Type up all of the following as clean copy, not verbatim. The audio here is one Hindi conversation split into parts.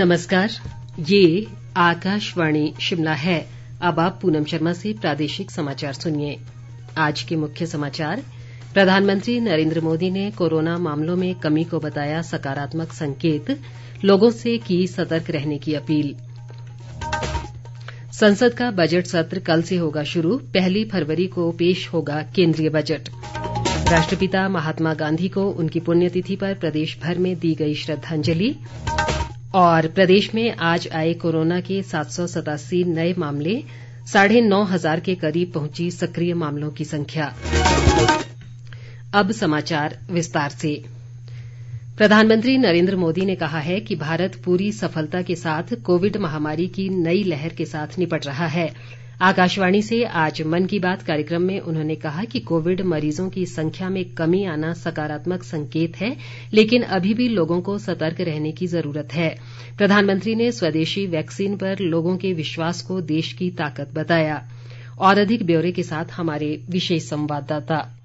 नमस्कार, ये आकाशवाणी शिमला है। अब आप पूनम शर्मा से प्रादेशिक समाचार सुनिए। आज के मुख्य समाचार। प्रधानमंत्री नरेंद्र मोदी ने कोरोना मामलों में कमी को बताया सकारात्मक संकेत, लोगों से की सतर्क रहने की अपील। संसद का बजट सत्र कल से होगा शुरू, 1 फरवरी को पेश होगा केंद्रीय बजट। राष्ट्रपिता महात्मा गांधी को उनकी पुण्यतिथि पर प्रदेश भर में दी गई श्रद्धांजलि। और प्रदेश में आज आए कोरोना के 787 नए मामले, 9,500 के करीब पहुंची सक्रिय मामलों की संख्या। अब समाचार विस्तार से। प्रधानमंत्री नरेंद्र मोदी ने कहा है कि भारत पूरी सफलता के साथ कोविड महामारी की नई लहर के साथ निपट रहा है। आकाशवाणी से आज मन की बात कार्यक्रम में उन्होंने कहा कि कोविड मरीजों की संख्या में कमी आना सकारात्मक संकेत है, लेकिन अभी भी लोगों को सतर्क रहने की जरूरत है। प्रधानमंत्री ने स्वदेशी वैक्सीन पर लोगों के विश्वास को देश की ताकत बताया। और अधिक ब्यौरे के साथ हमारे विशेष संवाददाता।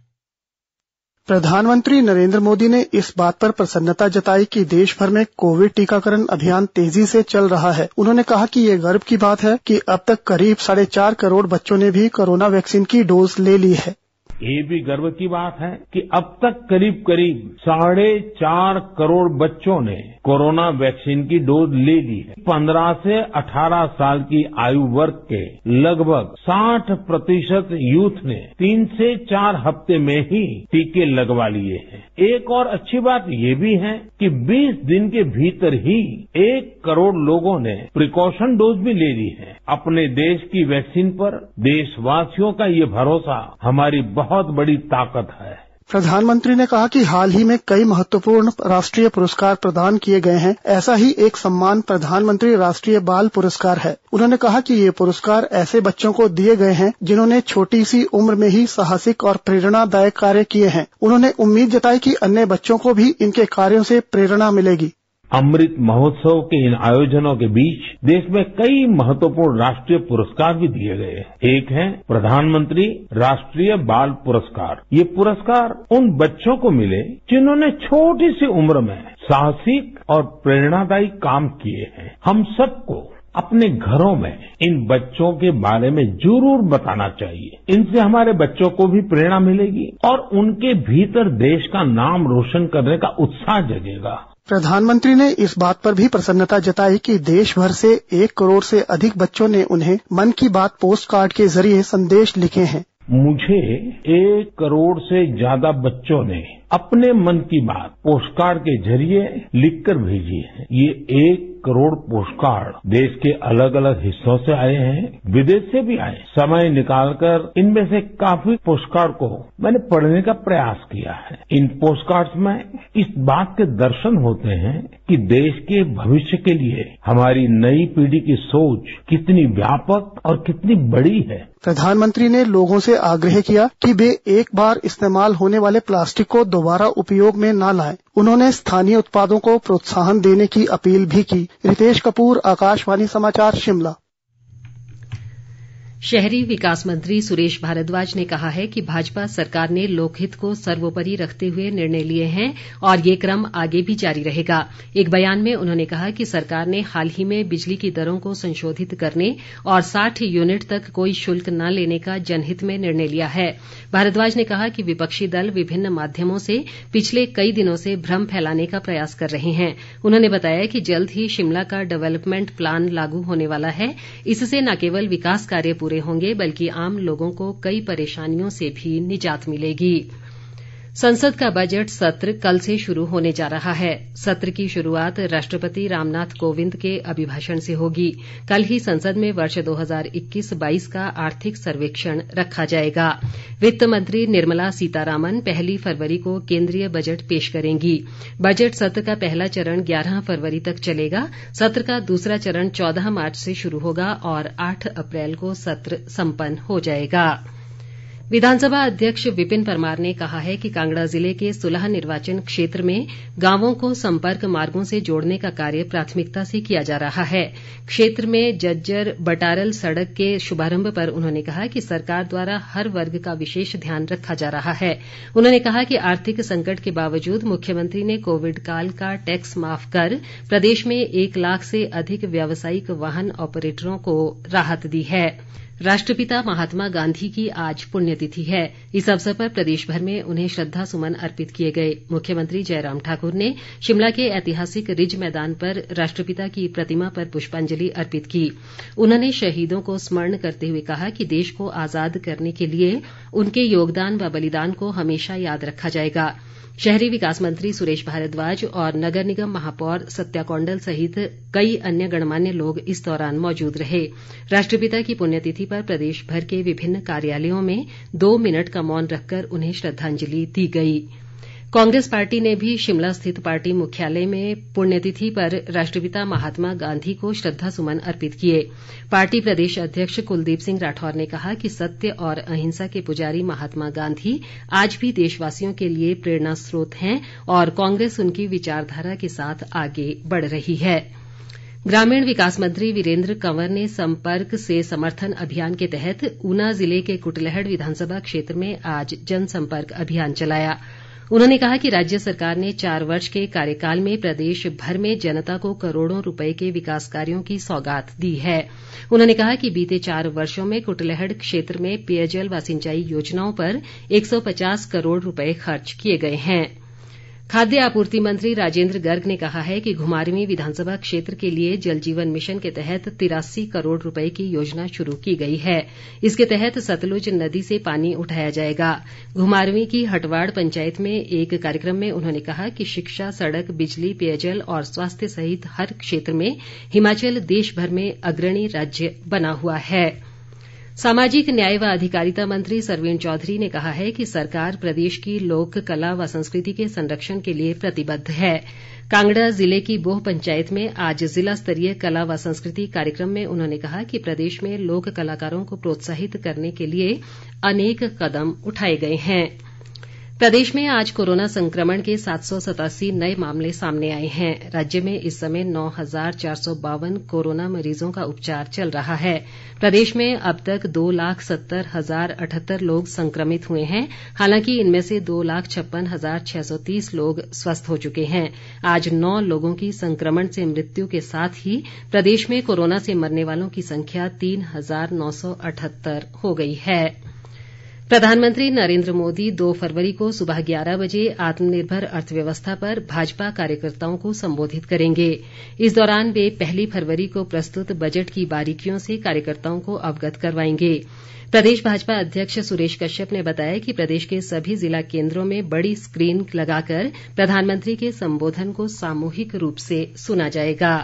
प्रधानमंत्री नरेंद्र मोदी ने इस बात पर प्रसन्नता जताई कि देश भर में कोविड टीकाकरण अभियान तेजी से चल रहा है। उन्होंने कहा कि ये गर्व की बात है कि अब तक करीब 4.5 करोड़ बच्चों ने भी कोरोना वैक्सीन की डोज ले ली है। ये भी गर्व की बात है कि अब तक करीब 4.5 करोड़ बच्चों ने कोरोना वैक्सीन की डोज ले ली है। 15 से 18 साल की आयु वर्ग के लगभग 60% यूथ ने 3 से 4 हफ्ते में ही टीके लगवा लिए हैं। एक और अच्छी बात ये भी है कि 20 दिन के भीतर ही 1 करोड़ लोगों ने प्रिकॉशन डोज भी ले ली है। अपने देश की वैक्सीन पर देशवासियों का ये भरोसा हमारी बहुत बड़ी ताकत है। प्रधानमंत्री ने कहा कि हाल ही में कई महत्वपूर्ण राष्ट्रीय पुरस्कार प्रदान किए गए हैं। ऐसा ही एक सम्मान प्रधानमंत्री राष्ट्रीय बाल पुरस्कार है। उन्होंने कहा कि ये पुरस्कार ऐसे बच्चों को दिए गए हैं जिन्होंने छोटी सी उम्र में ही साहसिक और प्रेरणादायक कार्य किए हैं। उन्होंने उम्मीद जताई कि अन्य बच्चों को भी इनके कार्यों से प्रेरणा मिलेगी। अमृत महोत्सव के इन आयोजनों के बीच देश में कई महत्वपूर्ण राष्ट्रीय पुरस्कार भी दिए गए हैं। एक है प्रधानमंत्री राष्ट्रीय बाल पुरस्कार। ये पुरस्कार उन बच्चों को मिले जिन्होंने छोटी सी उम्र में साहसिक और प्रेरणादायी काम किए हैं। हम सबको अपने घरों में इन बच्चों के बारे में जरूर बताना चाहिए। इनसे हमारे बच्चों को भी प्रेरणा मिलेगी और उनके भीतर देश का नाम रोशन करने का उत्साह जगेगा। प्रधानमंत्री ने इस बात पर भी प्रसन्नता जताई कि देश भर से 1 करोड़ से अधिक बच्चों ने उन्हें मन की बात पोस्ट कार्ड के जरिए संदेश लिखे हैं। मुझे 1 करोड़ से ज्यादा बच्चों ने अपने मन की बात पोस्ट कार्ड के जरिए लिखकर भेजी है। ये 1 करोड़ पोस्ट कार्ड देश के अलग अलग हिस्सों से आए हैं, विदेश से भी आए। समय निकालकर इनमें से काफी पोस्ट कार्ड को मैंने पढ़ने का प्रयास किया है। इन पोस्ट कार्ड्स में इस बात के दर्शन होते हैं कि देश के भविष्य के लिए हमारी नई पीढ़ी की सोच कितनी व्यापक और कितनी बड़ी है। प्रधानमंत्री ने लोगों से आग्रह किया कि वे एक बार इस्तेमाल होने वाले प्लास्टिक को दोबारा उपयोग में न लाएं। उन्होंने स्थानीय उत्पादों को प्रोत्साहन देने की अपील भी की। रितेश कपूर, आकाशवाणी समाचार, शिमला। शहरी विकास मंत्री सुरेश भारद्वाज ने कहा है कि भाजपा सरकार ने लोकहित को सर्वोपरि रखते हुए निर्णय लिए हैं और ये क्रम आगे भी जारी रहेगा। एक बयान में उन्होंने कहा कि सरकार ने हाल ही में बिजली की दरों को संशोधित करने और 60 यूनिट तक कोई शुल्क न लेने का जनहित में निर्णय लिया है। भारद्वाज ने कहा कि विपक्षी दल विभिन्न माध्यमों से पिछले कई दिनों से भ्रम फैलाने का प्रयास कर रहे हैं। उन्होंने बताया कि जल्द ही शिमला का डेवलपमेंट प्लान लागू होने वाला है। इससे न केवल विकास कार्य पूरे होंगे बल्कि आम लोगों को कई परेशानियों से भी निजात मिलेगी। संसद का बजट सत्र कल से शुरू होने जा रहा है। सत्र की शुरुआत राष्ट्रपति रामनाथ कोविंद के अभिभाषण से होगी। कल ही संसद में वर्ष 2021-22 का आर्थिक सर्वेक्षण रखा जाएगा। वित्त मंत्री निर्मला सीतारामन 1 फरवरी को केंद्रीय बजट पेश करेंगी। बजट सत्र का पहला चरण 11 फरवरी तक चलेगा। सत्र का दूसरा चरण 14 मार्च से शुरू होगा और 8 अप्रैल को सत्र संपन्न हो जाएगा। विधानसभा अध्यक्ष विपिन परमार ने कहा है कि कांगड़ा जिले के सुलह निर्वाचन क्षेत्र में गांवों को संपर्क मार्गों से जोड़ने का कार्य प्राथमिकता से किया जा रहा है। क्षेत्र में जज्जर बटारल सड़क के शुभारंभ पर उन्होंने कहा कि सरकार द्वारा हर वर्ग का विशेष ध्यान रखा जा रहा है। उन्होंने कहा कि आर्थिक संकट के बावजूद मुख्यमंत्री ने कोविड काल का टैक्स माफ कर प्रदेश में 1 लाख से अधिक व्यावसायिक वाहन ऑपरेटरों को राहत दी है। राष्ट्रपिता महात्मा गांधी की आज पुण्यतिथि है। इस अवसर पर प्रदेश भर में उन्हें श्रद्धा सुमन अर्पित किए गए। मुख्यमंत्री जयराम ठाकुर ने शिमला के ऐतिहासिक रिज मैदान पर राष्ट्रपिता की प्रतिमा पर पुष्पांजलि अर्पित की। उन्होंने शहीदों को स्मरण करते हुए कहा कि देश को आजाद करने के लिए उनके योगदान व बलिदान को हमेशा याद रखा जाएगा। शहरी विकास मंत्री सुरेश भारद्वाज और नगर निगम महापौर सत्या कौंडल सहित कई अन्य गणमान्य लोग इस दौरान मौजूद रहे। राष्ट्रपिता की पुण्यतिथि पर प्रदेश भर के विभिन्न कार्यालयों में 2 मिनट का मौन रखकर उन्हें श्रद्धांजलि दी गई। कांग्रेस पार्टी ने भी शिमला स्थित पार्टी मुख्यालय में पुण्यतिथि पर राष्ट्रपिता महात्मा गांधी को श्रद्धासुमन अर्पित किए। पार्टी प्रदेश अध्यक्ष कुलदीप सिंह राठौर ने कहा कि सत्य और अहिंसा के पुजारी महात्मा गांधी आज भी देशवासियों के लिए प्रेरणा स्रोत हैं और कांग्रेस उनकी विचारधारा के साथ आगे बढ़ रही है। ग्रामीण विकास मंत्री वीरेन्द्र कंवर ने संपर्क से समर्थन अभियान के तहत ऊना जिले के कुटलैहड़ विधानसभा क्षेत्र में आज जनसंपर्क अभियान चलाया। उन्होंने कहा कि राज्य सरकार ने 4 वर्ष के कार्यकाल में प्रदेश भर में जनता को करोड़ों रुपए के विकास कार्यों की सौगात दी है। उन्होंने कहा कि बीते 4 वर्षों में कुटलैहड़ क्षेत्र में पेयजल व सिंचाई योजनाओं पर 150 करोड़ रुपए खर्च किए गए हैं। खाद्य आपूर्ति मंत्री राजेन्द्र गर्ग ने कहा है कि घुमारवीं विधानसभा क्षेत्र के लिए जल जीवन मिशन के तहत 83 करोड़ रुपए की योजना शुरू की गई है। इसके तहत सतलुज नदी से पानी उठाया जाएगा। घुमारवीं की हटवाड़ पंचायत में एक कार्यक्रम में उन्होंने कहा कि शिक्षा, सड़क, बिजली, पेयजल और स्वास्थ्य सहित हर क्षेत्र में हिमाचल देश भर में अग्रणी राज्य बना हुआ है। सामाजिक न्याय व अधिकारिता मंत्री सरवीण चौधरी ने कहा है कि सरकार प्रदेश की लोक कला व संस्कृति के संरक्षण के लिए प्रतिबद्ध है। कांगड़ा जिले की बोह पंचायत में आज जिला स्तरीय कला व संस्कृति कार्यक्रम में उन्होंने कहा कि प्रदेश में लोक कलाकारों को प्रोत्साहित करने के लिए अनेक कदम उठाए गए हैं। प्रदेश में आज कोरोना संक्रमण के 787 नए मामले सामने आए हैं। राज्य में इस समय 9,452 कोरोना मरीजों का उपचार चल रहा है। प्रदेश में अब तक 2,70,078 लोग संक्रमित हुए हैं। हालांकि इनमें से 2,56,630 लोग स्वस्थ हो चुके हैं। आज 9 लोगों की संक्रमण से मृत्यु के साथ ही प्रदेश में कोरोना से मरने वालों की संख्या 3,978 हो गई है। प्रधानमंत्री नरेन्द्र मोदी 2 फरवरी को सुबह 11 बजे आत्मनिर्भर अर्थव्यवस्था पर भाजपा कार्यकर्ताओं को संबोधित करेंगे। इस दौरान वे 1 फरवरी को प्रस्तुत बजट की बारीकियों से कार्यकर्ताओं को अवगत करवाएंगे। प्रदेश भाजपा अध्यक्ष सुरेश कश्यप ने बताया कि प्रदेश के सभी जिला केन्द्रों में बड़ी स्क्रीन लगाकर प्रधानमंत्री के संबोधन को सामूहिक रूप से सुना जाएगा।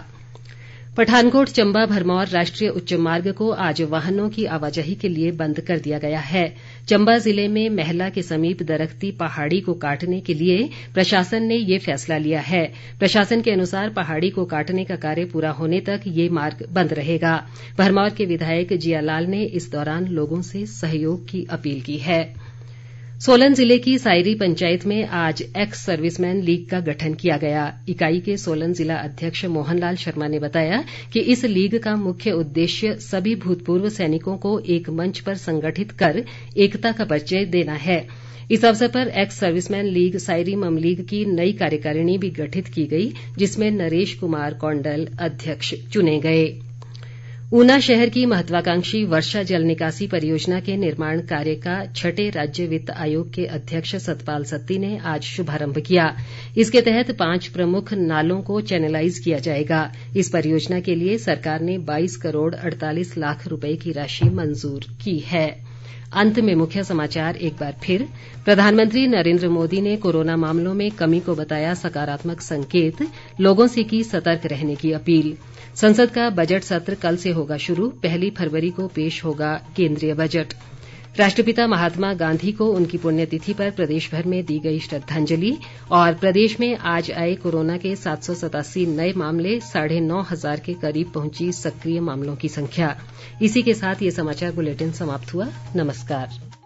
पठानकोट चंबा भरमौर राष्ट्रीय उच्च मार्ग को आज वाहनों की आवाजाही के लिए बंद कर दिया गया है। चंबा जिले में महला के समीप दरख्ती पहाड़ी को काटने के लिए प्रशासन ने ये फैसला लिया है। प्रशासन के अनुसार पहाड़ी को काटने का कार्य पूरा होने तक ये मार्ग बंद रहेगा। भरमौर के विधायक जियालाल ने इस दौरान लोगों से सहयोग की अपील की है। सोलन जिले की सायरी पंचायत में आज एक्स सर्विसमैन लीग का गठन किया गया। इकाई के सोलन जिला अध्यक्ष मोहन लाल शर्मा ने बताया कि इस लीग का मुख्य उद्देश्य सभी भूतपूर्व सैनिकों को एक मंच पर संगठित कर एकता का परिचय देना है। इस अवसर पर ex serviceman league Sairi Mamlig की नई कार्यकारिणी भी गठित की गई, जिसमें नरेश कुमार कौंडल अध्यक्ष चुने गए। ऊना शहर की महत्वाकांक्षी वर्षा जल निकासी परियोजना के निर्माण कार्य का 6ठे राज्य वित्त आयोग के अध्यक्ष सतपाल सत्ती ने आज शुभारंभ किया। इसके तहत 5 प्रमुख नालों को चैनलाइज किया जाएगा। इस परियोजना के लिए सरकार ने 22 करोड़ 48 लाख रुपए की राशि मंजूर की है। अंत में मुख्य समाचार एक बार फिर। प्रधानमंत्री नरेन्द्र मोदी ने कोरोना मामलों में कमी को बताया सकारात्मक संकेत, लोगों से की सतर्क रहने की अपील। संसद का बजट सत्र कल से होगा शुरू, 1 फरवरी को पेश होगा केंद्रीय बजट। राष्ट्रपिता महात्मा गांधी को उनकी पुण्यतिथि पर प्रदेश भर में दी गई श्रद्धांजलि। और प्रदेश में आज आए कोरोना के 787 नए मामले, 9,500 के करीब पहुंची सक्रिय मामलों की संख्या। इसी के साथ ये समाचार बुलेटिन समाप्त हुआ। नमस्कार।